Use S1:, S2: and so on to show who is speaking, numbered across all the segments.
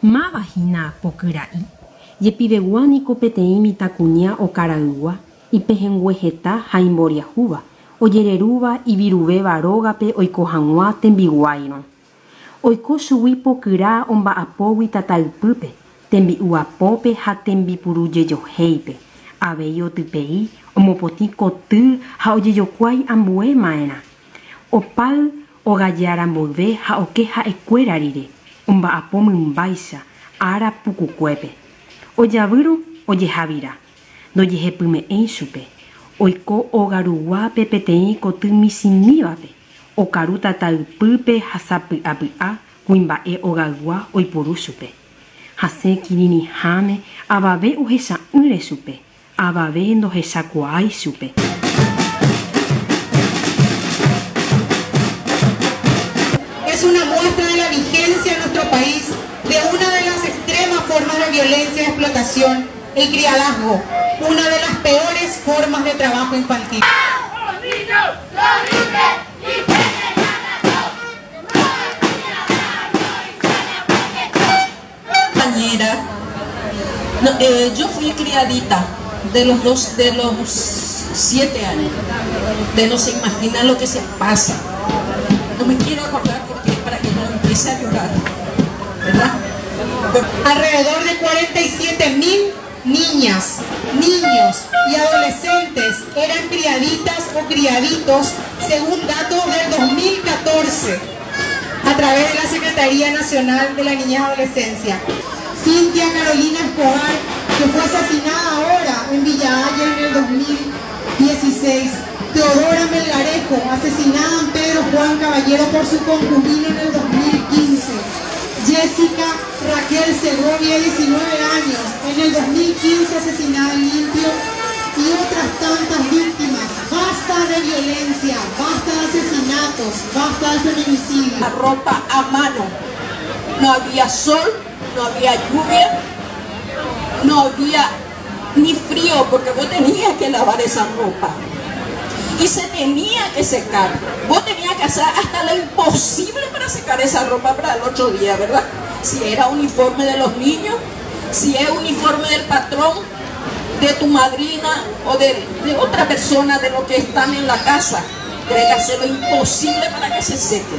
S1: Mávahina pokyra'i. Jepiveguániko peteĩ mitãkuña okarayguá, ipehengueheta ha imboriahúva, ojererúva iviruvéva rógape oiko hag̃ua tembiguáirõ. Oiko chugui pokyra omba'apógui tataýpýpe, tembi'u apópe ha tembipurujejohéipe. Avéi otypei, omopotĩ koty ha ojejokuái ambuema'erã. Opáy ogajára mboyve ha oke ha'ekuéra rire. Omba'apo mymbáicha ára pukukuépe. Ojavýru ojehavírã. Ndojehepyme'ẽi chupe. Oiko ogaruguápe peteĩ koty michĩmívape. Okaru tataýpýpe ha sapy'apy'a kuimba'e ogaygua oiporu chupe. Hasẽ kirirĩháme avave ohecha'ỹre chupe. Avave ndohechakuaái chupe.
S2: Es una muestra de la vigencia en nuestro país de una de las extremas formas de violencia y explotación, el criadazgo, una de las peores formas de trabajo infantil.
S3: Compañera, yo fui criadita de los 7 años. De no se imagina lo que se pasa. No me quiero acordar porque es para que no empiece a llorar, ¿verdad?
S2: Alrededor de 47.000 niñas, niños y adolescentes eran criaditas o criaditos según datos del 2014 a través de la Secretaría Nacional de la Niñez y Adolescencia. Cintia Carolina Escobar, que fue asesinada ahora en Villa Ayer en el 2016. Teodora Melgarejo, asesinada en Pedro Juan Caballero por su concubino en el 2015. Jessica Raquel Segovia, 19 años, en el 2015 asesinada en Limpio, y otras tantas víctimas. Basta de violencia, basta de asesinatos, basta de feminicidio.
S3: La ropa a mano. No había sol, no había lluvia, no había ni frío porque vos tenías que lavar esa ropa. Y se tenía que secar. Vos tenías que hacer hasta lo imposible para secar esa ropa para el otro día, ¿verdad? Si era uniforme de los niños, si es uniforme del patrón, de tu madrina o de otra persona de los que están en la casa, tenés que hacer lo imposible para que se seque.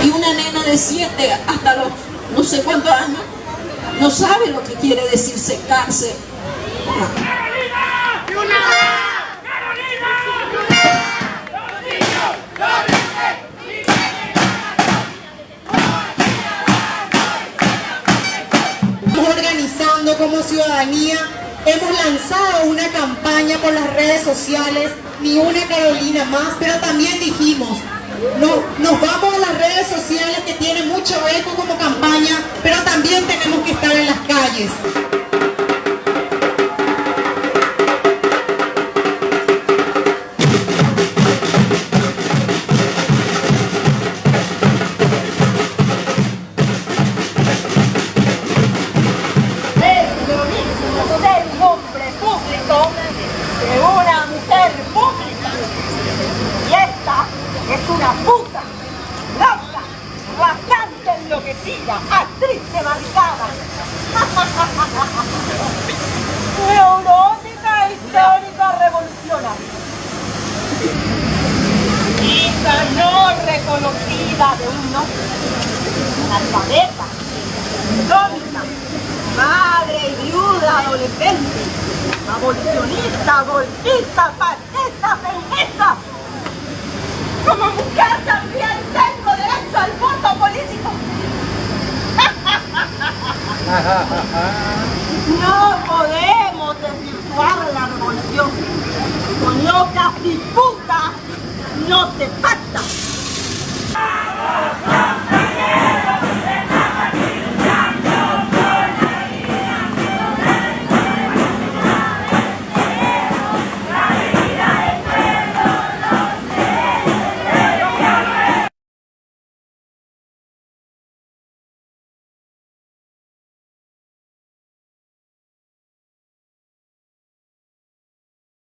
S3: Y una nena de 7 hasta los no sé cuántos años no sabe lo que quiere decir secarse.
S2: Organizando como ciudadanía, hemos lanzado una campaña por las redes sociales, Ni una Carolina más, pero también dijimos, nos vamos a las redes sociales que tienen mucho eco como campaña, pero también tenemos que estar en las calles.
S4: Es una puta, loca, bastante enloquecida, actriz marcada. Neurótica, histórica, revolucionaria. Hija no reconocida de un nombre. Analfabeta, indómita, madre y viuda adolescente, abolicionista, golpista, fascista, feminista. Como mujer también tengo derecho al voto político. No podemos desvirtuar la revolución. Con locas y putas no se pacta.